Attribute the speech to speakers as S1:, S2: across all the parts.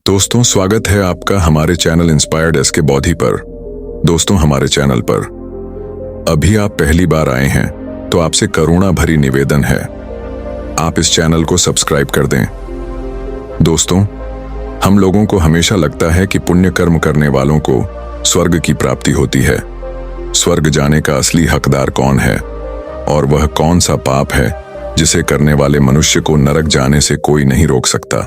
S1: दोस्तों, स्वागत है आपका हमारे चैनल इंस्पायर्ड एस के बौद्धि पर। दोस्तों, हमारे चैनल पर अभी आप पहली बार आए हैं तो आपसे करुणा भरी निवेदन है, आप इस चैनल को सब्सक्राइब कर दें। दोस्तों, हम लोगों को हमेशा लगता है कि पुण्य कर्म करने वालों को स्वर्ग की प्राप्ति होती है। स्वर्ग जाने का असली हकदार कौन है और वह कौन सा पाप है जिसे करने वाले मनुष्य को नरक जाने से कोई नहीं रोक सकता।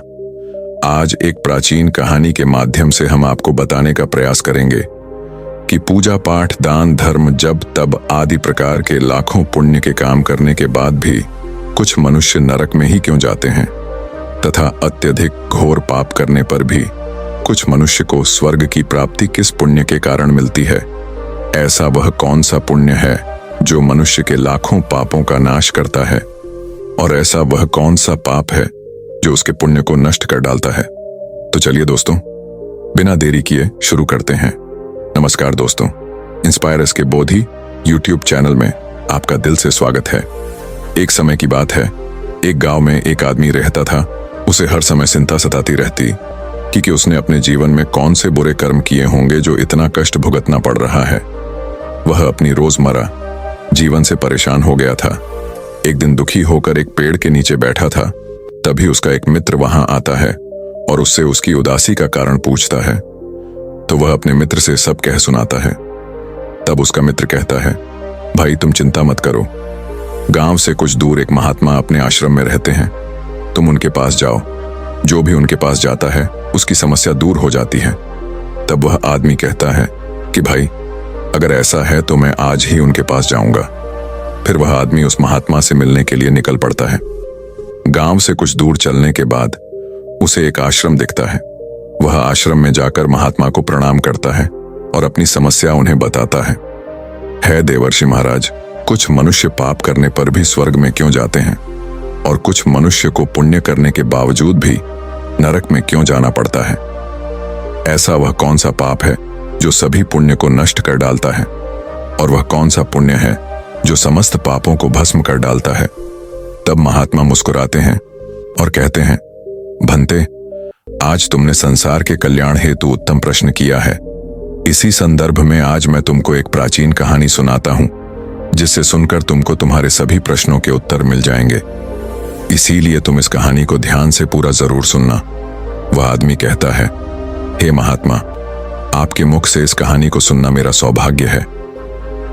S1: आज एक प्राचीन कहानी के माध्यम से हम आपको बताने का प्रयास करेंगे कि पूजा पाठ, दान, धर्म, जप, तप आदि प्रकार के लाखों पुण्य के काम करने के बाद भी कुछ मनुष्य नरक में ही क्यों जाते हैं, तथा अत्यधिक घोर पाप करने पर भी कुछ मनुष्य को स्वर्ग की प्राप्ति किस पुण्य के कारण मिलती है। ऐसा वह कौन सा पुण्य है जो मनुष्य के लाखों पापों का नाश करता है, और ऐसा वह कौन सा पाप है जो उसके पुण्य को नष्ट कर डालता है। तो चलिए दोस्तों, बिना देरी किए शुरू करते हैं। नमस्कार दोस्तों, इंस्पायर एस के बौद्धि यूट्यूब चैनल में आपका दिल से स्वागत है। एक समय की बात है, एक गांव में एक आदमी रहता था। उसे हर समय चिंता सताती रहती कि उसने अपने जीवन में कौन से बुरे कर्म किए होंगे जो इतना कष्ट भुगतना पड़ रहा है। वह अपनी रोजमर्रा जीवन से परेशान हो गया था। एक दिन दुखी होकर एक पेड़ के नीचे बैठा था, तभी उसका एक मित्र वहां आता है और उससे उसकी उदासी का कारण पूछता है। तो वह अपने मित्र से सब कह सुनाता है। तब उसका मित्र कहता है, भाई तुम चिंता मत करो, गांव से कुछ दूर एक महात्मा अपने आश्रम में रहते हैं, तुम उनके पास जाओ। जो भी उनके पास जाता है उसकी समस्या दूर हो जाती है। तब वह आदमी कहता है कि भाई अगर ऐसा है तो मैं आज ही उनके पास जाऊंगा। फिर वह आदमी उस महात्मा से मिलने के लिए निकल पड़ता है। गांव से कुछ दूर चलने के बाद उसे एक आश्रम दिखता है। वह आश्रम में जाकर महात्मा को प्रणाम करता है और अपनी समस्या उन्हें बताता है देवर्षि महाराज, कुछ मनुष्य पाप करने पर भी स्वर्ग में क्यों जाते हैं और कुछ मनुष्य को पुण्य करने के बावजूद भी नरक में क्यों जाना पड़ता है। ऐसा वह कौन सा पाप है जो सभी पुण्य को नष्ट कर डालता है, और वह कौन सा पुण्य है जो समस्त पापों को भस्म कर डालता है। तब महात्मा मुस्कुराते हैं और कहते हैं, भंते, आज तुमने संसार के कल्याण हेतु उत्तम प्रश्न किया है। इसी संदर्भ में आज मैं तुमको एक प्राचीन कहानी सुनाता हूं, जिससे सुनकर तुमको तुम्हारे सभी प्रश्नों के उत्तर मिल जाएंगे। इसीलिए तुम इस कहानी को ध्यान से पूरा जरूर सुनना। वह आदमी कहता है, हे महात्मा, आपके मुख से इस कहानी को सुनना मेरा सौभाग्य है।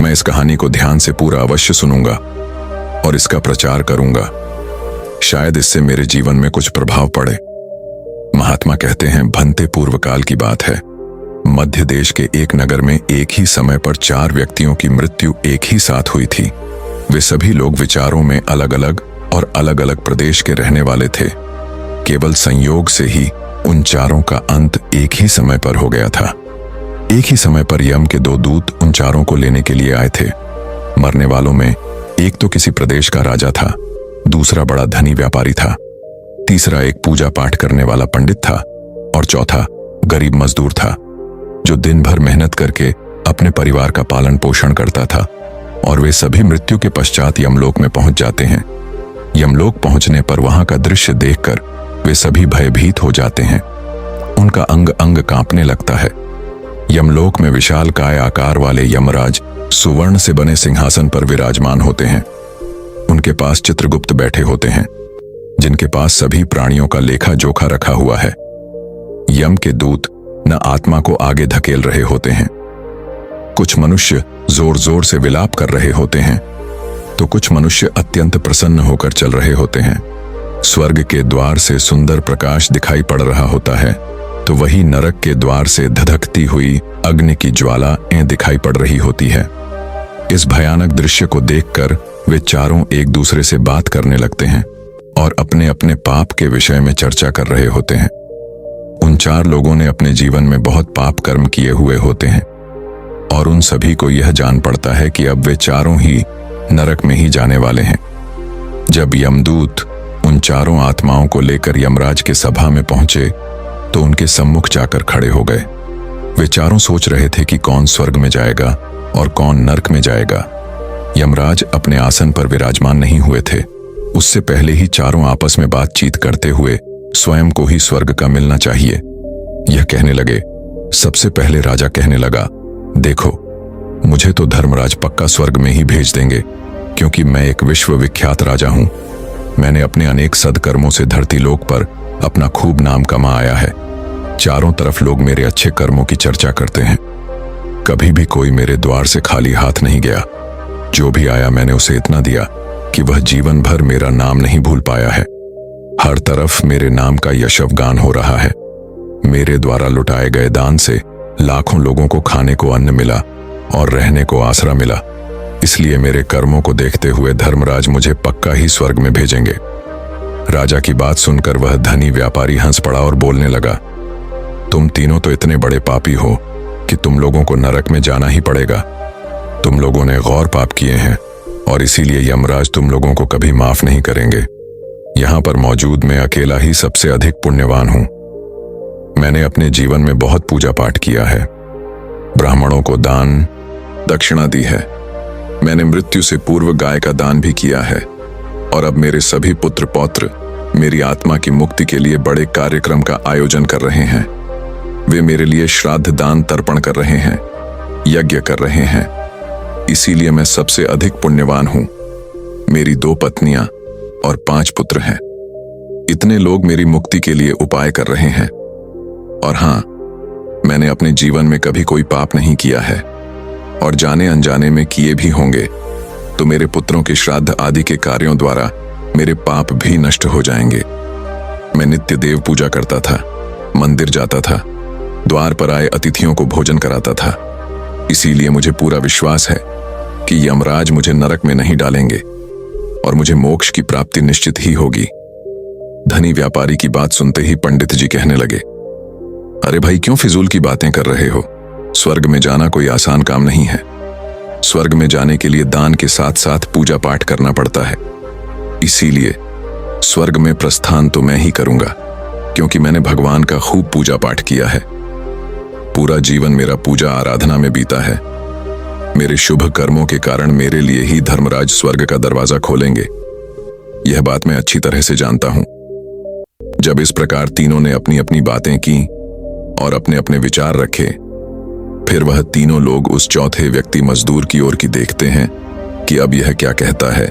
S1: मैं इस कहानी को ध्यान से पूरा अवश्य सुनूंगा और इसका प्रचार करूंगा। शायद इससे मेरे जीवन में कुछ प्रभाव पड़े। महात्मा कहते हैं, भंते, पूर्व काल की बात है। मध्य देश के एक नगर में एक ही समय पर 4 व्यक्तियों की मृत्यु एक ही साथ हुई थी। वे सभी लोग विचारों में अलग अलग और अलग अलग प्रदेश के रहने वाले थे। केवल संयोग से ही उन चारों का अंत एक ही समय पर हो गया था। एक ही समय पर यम के 2 दूत उन चारों को लेने के लिए आए थे। मरने वालों में एक तो किसी प्रदेश का राजा था, दूसरा बड़ा धनी व्यापारी था, तीसरा एक पूजा पाठ करने वाला पंडित था, और चौथा गरीब मजदूर था जो दिन भर मेहनत करके अपने परिवार का पालन पोषण करता था। और वे सभी मृत्यु के पश्चात यमलोक में पहुंच जाते हैं। यमलोक पहुंचने पर वहां का दृश्य देखकर वे सभी भयभीत हो जाते हैं। उनका अंग अंग कांपने लगता है। यमलोक में विशाल काय आकार वाले यमराज सुवर्ण से बने सिंहासन पर विराजमान होते हैं। उनके पास चित्रगुप्त बैठे होते हैं, जिनके पास सभी प्राणियों का लेखा जोखा रखा हुआ है। यम के दूत न आत्मा को आगे धकेल रहे होते हैं। कुछ मनुष्य जोर जोर से विलाप कर रहे होते हैं, तो कुछ मनुष्य अत्यंत प्रसन्न होकर चल रहे होते हैं। स्वर्ग के द्वार से सुंदर प्रकाश दिखाई पड़ रहा होता है, तो वही नरक के द्वार से धधकती हुई अग्नि की ज्वालाएं दिखाई पड़ रही होती है। इस भयानक दृश्य को देखकर वे चारों एक दूसरे से बात करने लगते हैं और अपने अपने पाप के विषय में चर्चा कर रहे होते हैं। उन 4 लोगों ने अपने जीवन में बहुत पाप कर्म किए हुए होते हैं, और उन सभी को यह जान पड़ता है कि अब वे चारों ही नरक में ही जाने वाले हैं। जब यमदूत उन चारों आत्माओं को लेकर यमराज के सभा में पहुंचे तो उनके सम्मुख जाकर खड़े हो गए। वे चारों सोच रहे थे कि कौन स्वर्ग में जाएगा और कौन नरक में जाएगा। यमराज अपने आसन पर विराजमान नहीं हुए थे। उससे पहले ही चारों आपस में बातचीत करते हुए स्वयं को ही स्वर्ग का मिलना चाहिए। यह कहने लगे। सबसे पहले राजा कहने लगा, देखो, मुझे तो धर्मराज पक्का स्वर्ग में ही भेज देंगे, क्योंकि मैं एक विश्वविख्यात राजा हूं। मैंने अपने अनेक सदकर्मों से धरती लोक पर अपना खूब नाम कमाया है। चारों तरफ लोग मेरे अच्छे कर्मों की चर्चा करते हैं। कभी भी कोई मेरे द्वार से खाली हाथ नहीं गया। जो भी आया मैंने उसे इतना दिया कि वह जीवन भर मेरा नाम नहीं भूल पाया है। हर तरफ मेरे नाम का यशवगान हो रहा है। मेरे द्वारा लुटाए गए दान से लाखों लोगों को खाने को अन्न मिला और रहने को आसरा मिला। इसलिए मेरे कर्मों को देखते हुए धर्मराज मुझे पक्का ही स्वर्ग में भेजेंगे। राजा की बात सुनकर वह धनी व्यापारी हंस पड़ा और बोलने लगा, तुम तीनों तो इतने बड़े पापी हो कि तुम लोगों को नरक में जाना ही पड़ेगा। तुम लोगों ने गौर पाप किए हैं और इसीलिए यमराज तुम लोगों को कभी माफ नहीं करेंगे। यहां पर मौजूद मैं अकेला ही सबसे अधिक पुण्यवान हूं। मैंने अपने जीवन में बहुत पूजा पाठ किया है, ब्राह्मणों को दान दक्षिणा दी है। मैंने मृत्यु से पूर्व गाय का दान भी किया है और अब मेरे सभी पुत्र पौत्र मेरी आत्मा की मुक्ति के लिए बड़े कार्यक्रम का आयोजन कर रहे हैं। वे मेरे लिए श्राद्ध दान तर्पण कर रहे हैं, यज्ञ कर रहे हैं। इसीलिए मैं सबसे अधिक पुण्यवान हूं। मेरी 2 पत्नियां और 5 पुत्र हैं। इतने लोग मेरी मुक्ति के लिए उपाय कर रहे हैं। और हां, मैंने अपने जीवन में कभी कोई पाप नहीं किया है और जाने अनजाने में किए भी होंगे तो मेरे पुत्रों के श्राद्ध आदि के कार्यों द्वारा मेरे पाप भी नष्ट हो जाएंगे। मैं नित्य देव पूजा करता था, मंदिर जाता था, द्वार पर आए अतिथियों को भोजन कराता था। इसीलिए मुझे पूरा विश्वास है कि यमराज मुझे नरक में नहीं डालेंगे और मुझे मोक्ष की प्राप्ति निश्चित ही होगी। धनी व्यापारी की बात सुनते ही पंडित जी कहने लगे, अरे भाई, क्यों फिजूल की बातें कर रहे हो? स्वर्ग में जाना कोई आसान काम नहीं है। स्वर्ग में जाने के लिए दान के साथ साथ पूजा पाठ करना पड़ता है। इसीलिए स्वर्ग में प्रस्थान तो मैं ही करूंगा, क्योंकि मैंने भगवान का खूब पूजा पाठ किया है। पूरा जीवन मेरा पूजा आराधना में बीता है। मेरे शुभ कर्मों के कारण मेरे लिए ही धर्मराज स्वर्ग का दरवाजा खोलेंगे। यह बात मैं अच्छी तरह से जानता हूं। जब इस प्रकार तीनों ने अपनी अपनी बातें की और अपने अपने विचार रखे, फिर वह तीनों लोग उस चौथे व्यक्ति मजदूर की ओर की देखते हैं कि अब यह क्या कहता है।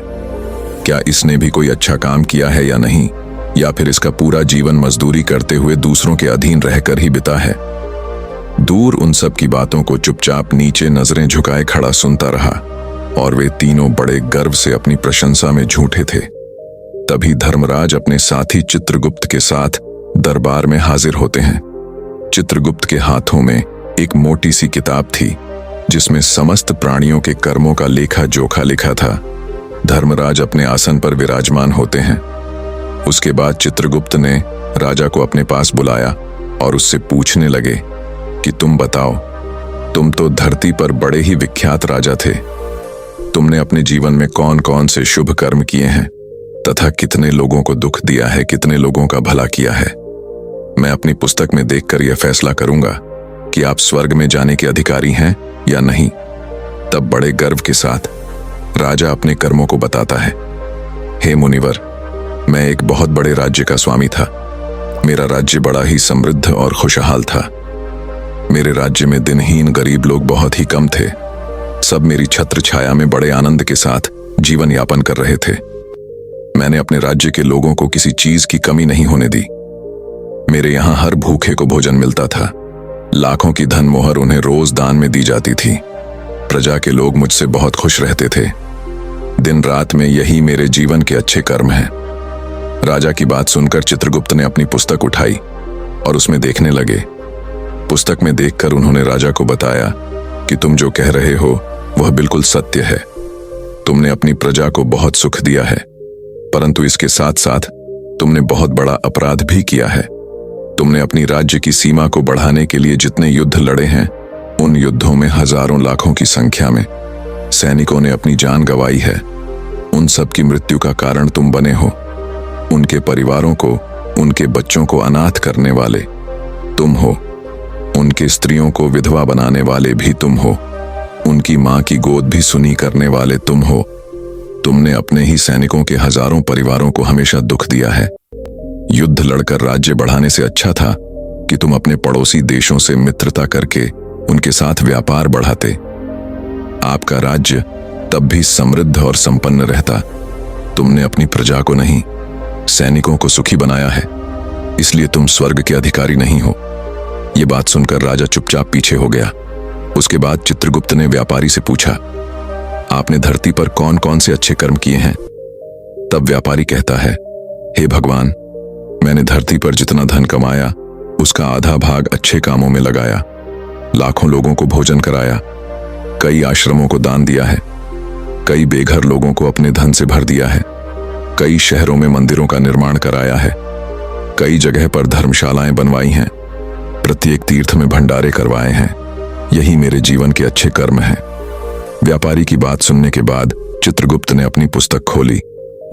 S1: क्या इसने भी कोई अच्छा काम किया है या नहीं, या फिर इसका पूरा जीवन मजदूरी करते हुए दूसरों के अधीन रहकर ही बिता है। दूर उन सब की बातों को चुपचाप नीचे नजरें झुकाए खड़ा सुनता रहा और वे तीनों बड़े गर्व से अपनी प्रशंसा में झूठे थे। तभी धर्मराज अपने साथी चित्रगुप्त के साथ दरबार में हाजिर होते हैं। चित्रगुप्त के हाथों में एक मोटी सी किताब थी जिसमें समस्त प्राणियों के कर्मों का लेखा जोखा लिखा था। धर्मराज अपने आसन पर विराजमान होते हैं। उसके बाद चित्रगुप्त ने राजा को अपने पास बुलाया और उससे पूछने लगे कि तुम बताओ, तुम तो धरती पर बड़े ही विख्यात राजा थे। तुमने अपने जीवन में कौन कौन से शुभ कर्म किए हैं तथा कितने लोगों को दुख दिया है, कितने लोगों का भला किया है। मैं अपनी पुस्तक में देखकर यह फैसला करूंगा कि आप स्वर्ग में जाने के अधिकारी हैं या नहीं। तब बड़े गर्व के साथ राजा अपने कर्मों को बताता है। हे मुनिवर, मैं एक बहुत बड़े राज्य का स्वामी था। मेरा राज्य बड़ा ही समृद्ध और खुशहाल था। मेरे राज्य में दिनहीन गरीब लोग बहुत ही कम थे। सब मेरी छत्र छाया में बड़े आनंद के साथ जीवन यापन कर रहे थे। मैंने अपने राज्य के लोगों को किसी चीज की कमी नहीं होने दी। मेरे यहाँ हर भूखे को भोजन मिलता था। लाखों की धन मोहर उन्हें रोज दान में दी जाती थी। प्रजा के लोग मुझसे बहुत खुश रहते थे। दिन रात में यही मेरे जीवन के अच्छे कर्म हैं। राजा की बात सुनकर चित्रगुप्त ने अपनी पुस्तक उठाई और उसमें देखने लगे। पुस्तक में देखकर उन्होंने राजा को बताया कि तुम जो कह रहे हो वह बिल्कुल सत्य है। तुमने अपनी प्रजा को बहुत सुख दिया है, परंतु इसके साथ साथ तुमने बहुत बड़ा अपराध भी किया है। तुमने अपनी राज्य की सीमा को बढ़ाने के लिए जितने युद्ध लड़े हैं, उन युद्धों में हजारों लाखों की संख्या में सैनिकों ने अपनी जान गंवाई है। उन सब की मृत्यु का कारण तुम बने हो। उनके परिवारों को, उनके बच्चों को अनाथ करने वाले तुम हो। उनके स्त्रियों को विधवा बनाने वाले भी तुम हो। उनकी मां की गोद भी सुनी करने वाले तुम हो। तुमने अपने ही सैनिकों के हजारों परिवारों को हमेशा दुख दिया है। युद्ध लड़कर राज्य बढ़ाने से अच्छा था कि तुम अपने पड़ोसी देशों से मित्रता करके उनके साथ व्यापार बढ़ाते। आपका राज्य तब भी समृद्ध और संपन्न रहता। तुमने अपनी प्रजा को नहीं, सैनिकों को सुखी बनाया है, इसलिए तुम स्वर्ग के अधिकारी नहीं हो। यह बात सुनकर राजा चुपचाप पीछे हो गया। उसके बाद चित्रगुप्त ने व्यापारी से पूछा, आपने धरती पर कौन कौन से अच्छे कर्म किए हैं? तब व्यापारी कहता है, हे भगवान, मैंने धरती पर जितना धन कमाया उसका आधा भाग अच्छे कामों में लगाया। लाखों लोगों को भोजन कराया, कई आश्रमों को दान दिया है, कई बेघर लोगों को अपने धन से भर दिया है, कई शहरों में मंदिरों का निर्माण कराया है, कई जगह पर धर्मशालाएं बनवाई हैं, प्रत्येक तीर्थ में भंडारे करवाए हैं। यही मेरे जीवन के अच्छे कर्म हैं। व्यापारी की बात सुनने के बाद चित्रगुप्त ने अपनी पुस्तक खोली,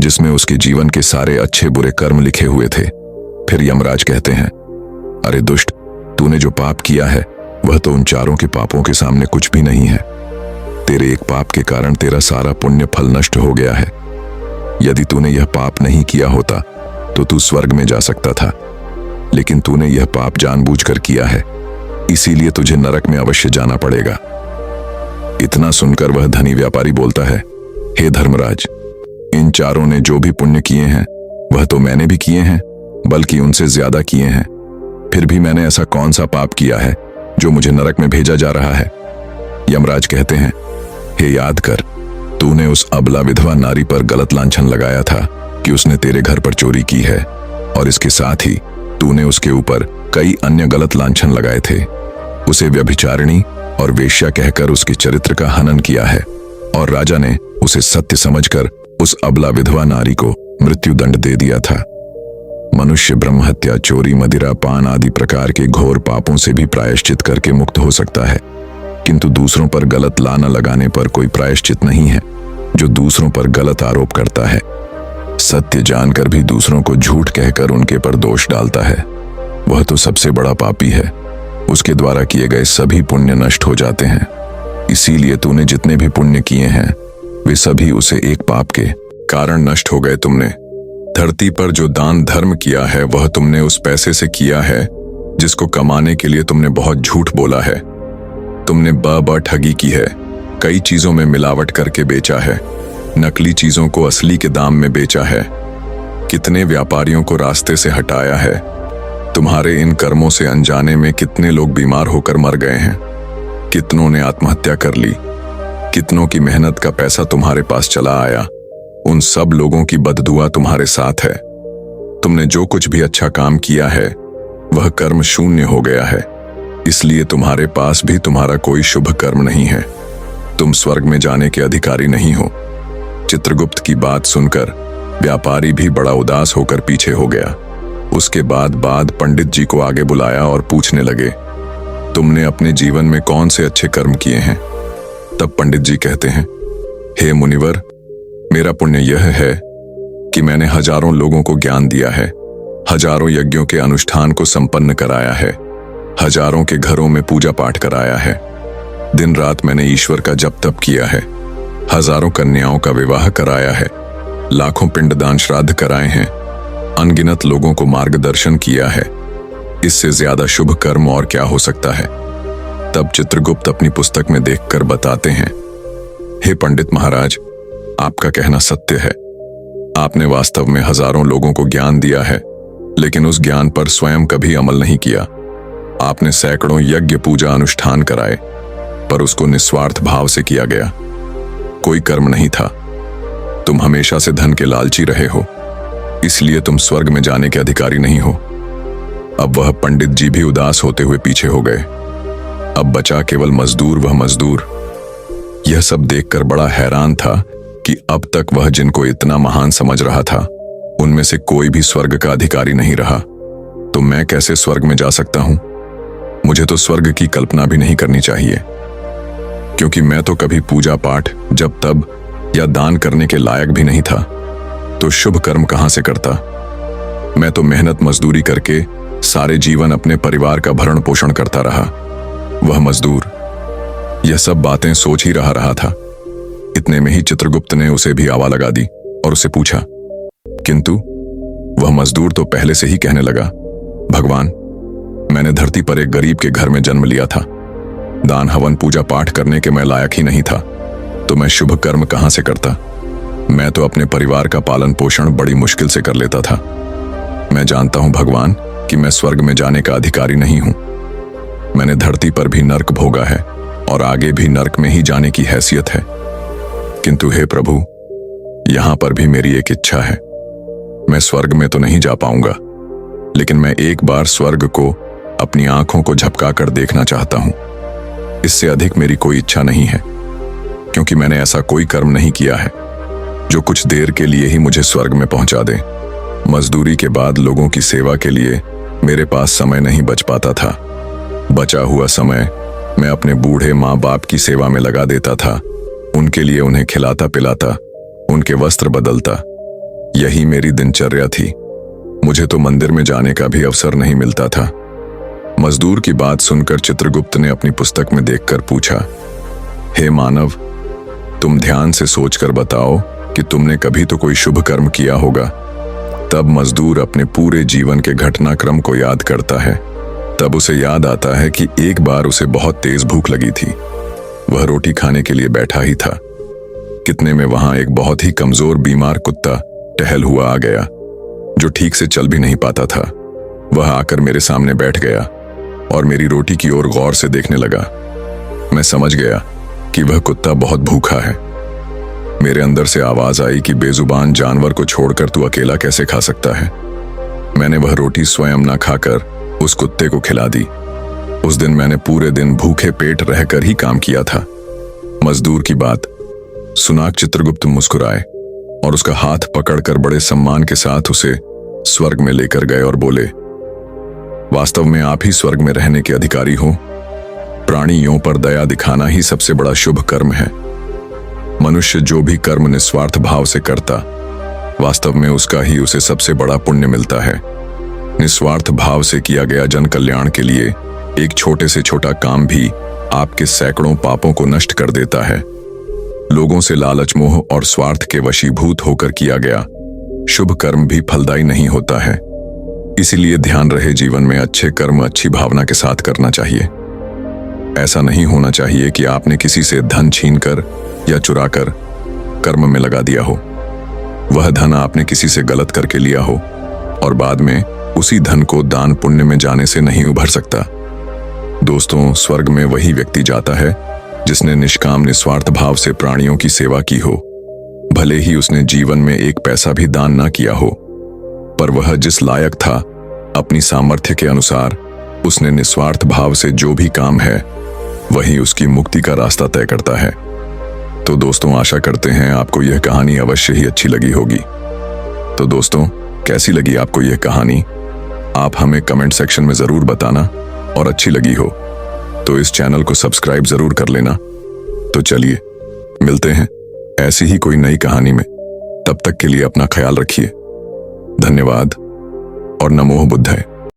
S1: जिसमें उसके जीवन के सारे अच्छे बुरे कर्म लिखे हुए थे। फिर यमराज कहते हैं, अरे दुष्ट, तूने जो पाप किया है वह तो उन चारों के पापों के सामने कुछ भी नहीं है। तेरे एक पाप के कारण तेरा सारा पुण्य फल नष्ट हो गया है। यदि तूने यह पाप नहीं किया होता तो तू स्वर्ग में जा सकता था, लेकिन तूने यह पाप जानबूझकर किया है, इसीलिए तुझे नरक में अवश्य जाना पड़ेगा। इतना सुनकर वह धनी व्यापारी बोलता है, हे धर्मराज, इन चारों ने जो भी पुण्य किए हैं वह तो मैंने भी किए हैं, बल्कि उनसे ज्यादा किए हैं। फिर भी मैंने ऐसा कौन सा पाप किया है जो मुझे नरक में भेजा जा रहा है? यमराज कहते हैं, हे याद कर, तूने उस अबला विधवा नारी पर गलत लांछन लगाया था कि उसने तेरे घर पर चोरी की है, और इसके साथ ही तूने उसके ऊपर कई अन्य गलत लांछन लगाए थे। उसे व्यभिचारिणी और वेश्या कहकर उसके चरित्र का हनन किया है, और राजा ने उसे सत्य समझकर उस अबला विधवा नारी को मृत्युदंड दे दिया था। मनुष्य ब्रह्म हत्या, चोरी, मदिरा पान आदि प्रकार के घोर पापों से भी प्रायश्चित करके मुक्त हो सकता है, किंतु दूसरों पर गलत लाना लगाने पर कोई प्रायश्चित नहीं है। जो दूसरों पर गलत आरोप करता है, सत्य जानकर भी दूसरों को झूठ कहकर उनके पर दोष डालता है, वह तो सबसे बड़ा पापी है। उसके द्वारा किए गए सभी पुण्य नष्ट हो जाते हैं। इसीलिए तूने जितने भी पुण्य किए हैं वे सभी उसे एक पाप के कारण नष्ट हो गए। तुमने धरती पर जो दान धर्म किया है वह तुमने उस पैसे से किया है जिसको कमाने के लिए तुमने बहुत झूठ बोला है। तुमने ब ठगी की है, कई चीजों में मिलावट करके बेचा है, नकली चीजों को असली के दाम में बेचा है, कितने व्यापारियों को रास्ते से हटाया है। तुम्हारे इन कर्मों से अनजाने में कितने लोग बीमार होकर मर गए हैं, कितनों ने आत्महत्या कर ली, कितनों की मेहनत का पैसा तुम्हारे पास चला आया। उन सब लोगों की बददुआ तुम्हारे साथ है। तुमने जो कुछ भी अच्छा काम किया है वह कर्म शून्य हो गया है, इसलिए तुम्हारे पास भी तुम्हारा कोई शुभ कर्म नहीं है। तुम स्वर्ग में जाने के अधिकारी नहीं हो। चित्रगुप्त की बात सुनकर व्यापारी भी बड़ा उदास होकर पीछे हो गया। उसके बाद पंडित जी को आगे बुलाया और पूछने लगे, तुमने अपने जीवन में कौन से अच्छे कर्म किए हैं? तब पंडित जी कहते हैं, हे मुनिवर, मेरा पुण्य यह है कि मैंने हजारों लोगों को ज्ञान दिया है, हजारों यज्ञों के अनुष्ठान को संपन्न कराया है, हजारों के घरों में पूजा पाठ कराया है, दिन रात मैंने ईश्वर का जप तप किया है, हजारों कन्याओं का विवाह कराया है, लाखों पिंडदान श्राद्ध कराए हैं, अनगिनत लोगों को मार्गदर्शन किया है। इससे ज्यादा शुभ कर्म और क्या हो सकता है? तब चित्रगुप्त अपनी पुस्तक में देखकर बताते हैं, हे पंडित महाराज, आपका कहना सत्य है। आपने वास्तव में हजारों लोगों को ज्ञान दिया है, लेकिन उस ज्ञान पर स्वयं कभी अमल नहीं किया। आपने सैकड़ों यज्ञ पूजा अनुष्ठान कराए, पर उसको निस्वार्थ भाव से किया गया, कोई कर्म नहीं था। तुम हमेशा से धन के लालची रहे हो, इसलिए तुम स्वर्ग में जाने के अधिकारी नहीं हो। अब वह पंडित जी भी उदास होते हुए पीछे हो गए। अब बचा केवल मजदूर, वह मजदूर यह सब देखकर बड़ा हैरान था कि अब तक वह जिनको इतना महान समझ रहा था उनमें से कोई भी स्वर्ग का अधिकारी नहीं रहा। तो मैं कैसे स्वर्ग में जा सकता हूं? मुझे तो स्वर्ग की कल्पना भी नहीं करनी चाहिए, क्योंकि मैं तो कभी पूजा पाठ, जप तप या दान करने के लायक भी नहीं था। तो शुभ कर्म कहां से करता? मैं तो मेहनत मजदूरी करके सारे जीवन अपने परिवार का भरण पोषण करता रहा। वह मजदूर यह सब बातें सोच ही रहा था। इतने में ही चित्रगुप्त ने उसे भी आवा लगा दी और उसे पूछा, किंतु वह मजदूर तो पहले से ही कहने लगा, भगवान, मैंने धरती पर एक गरीब के घर में जन्म लिया था। दान हवन पूजा पाठ करने के मैं लायक ही नहीं था, तो मैं शुभ कर्म कहां से करता। मैं तो अपने परिवार का पालन पोषण बड़ी मुश्किल से कर लेता था। मैं जानता हूं भगवान कि मैं स्वर्ग में जाने का अधिकारी नहीं हूं। मैंने धरती पर भी नर्क भोगा है और आगे भी नर्क में ही जाने की हैसियत है। किंतु हे प्रभु, यहां पर भी मेरी एक इच्छा है। मैं स्वर्ग में तो नहीं जा पाऊंगा, लेकिन मैं एक बार स्वर्ग को अपनी आंखों को झपका कर देखना चाहता हूं। इससे अधिक मेरी कोई इच्छा नहीं है, क्योंकि मैंने ऐसा कोई कर्म नहीं किया है जो कुछ देर के लिए ही मुझे स्वर्ग में पहुंचा दे। मजदूरी के बाद लोगों की सेवा के लिए मेरे पास समय नहीं बच पाता था। बचा हुआ समय मैं अपने बूढ़े माँ बाप की सेवा में लगा देता था। उनके लिए उन्हें खिलाता पिलाता, उनके वस्त्र बदलता, यही मेरी दिनचर्या थी। मुझे तो मंदिर में जाने का भी अवसर नहीं मिलता था। मजदूर की बात सुनकर चित्रगुप्त ने अपनी पुस्तक में देखकर पूछा, हे मानव, तुम ध्यान से सोचकर बताओ कि तुमने कभी तो कोई शुभ कर्म किया होगा। तब मजदूर अपने पूरे जीवन के घटनाक्रम को याद करता है। तब उसे याद आता है कि एक बार उसे बहुत तेज भूख लगी थी। वह रोटी खाने के लिए बैठा ही था। कितने में वहां एक बहुत ही कमजोर बीमार कुत्ता टहल हुआ आ गया, जो ठीक से चल भी नहीं पाता था। वह आकर मेरे सामने बैठ गया और मेरी रोटी की ओर गौर से देखने लगा। मैं समझ गया कि वह कुत्ता बहुत भूखा है। मेरे अंदर से आवाज आई कि बेजुबान जानवर को छोड़कर तू अकेला कैसे खा सकता है। मैंने वह रोटी स्वयं न खाकर उस कुत्ते को खिला दी। उस दिन मैंने पूरे दिन भूखे पेट रहकर ही काम किया था। मजदूर की बात सुनाक चित्रगुप्त मुस्कुराए और उसका हाथ पकड़कर बड़े सम्मान के साथ उसे स्वर्ग में लेकर गए और बोले, वास्तव में आप ही स्वर्ग में रहने के अधिकारी हो। प्राणियों पर दया दिखाना ही सबसे बड़ा शुभ कर्म है। मनुष्य जो भी कर्म निस्वार्थ भाव से करता, वास्तव में उसका ही उसे सबसे बड़ा पुण्य मिलता है। निस्वार्थ भाव से किया गया जन कल्याण के लिए एक छोटे से छोटा काम भी आपके सैकड़ों पापों को नष्ट कर देता है। लोगों से लालच मोह और स्वार्थ के वशीभूत होकर किया गया शुभ कर्म भी फलदायी नहीं होता है। इसीलिए ध्यान रहे, जीवन में अच्छे कर्म अच्छी भावना के साथ करना चाहिए। ऐसा नहीं होना चाहिए कि आपने किसी से धन छीनकर या चुराकर कर्म में लगा दिया हो। वह धन आपने किसी से गलत करके लिया हो और बाद में उसी धन को दान पुण्य में जाने से नहीं उभर सकता। दोस्तों, स्वर्ग में वही व्यक्ति जाता है जिसने निष्काम निस्वार्थ भाव से प्राणियों की सेवा की हो। भले ही उसने जीवन में एक पैसा भी दान ना किया हो, पर वह जिस लायक था, अपनी सामर्थ्य के अनुसार उसने निस्वार्थ भाव से जो भी काम है, वही उसकी मुक्ति का रास्ता तय करता है। तो दोस्तों, आशा करते हैं आपको यह कहानी अवश्य ही अच्छी लगी होगी। तो दोस्तों, कैसी लगी आपको यह कहानी, आप हमें कमेंट सेक्शन में जरूर बताना, और अच्छी लगी हो तो इस चैनल को सब्सक्राइब जरूर कर लेना। तो चलिए मिलते हैं ऐसी ही कोई नई कहानी में। तब तक के लिए अपना ख्याल रखिए। धन्यवाद और नमो बुद्धाय।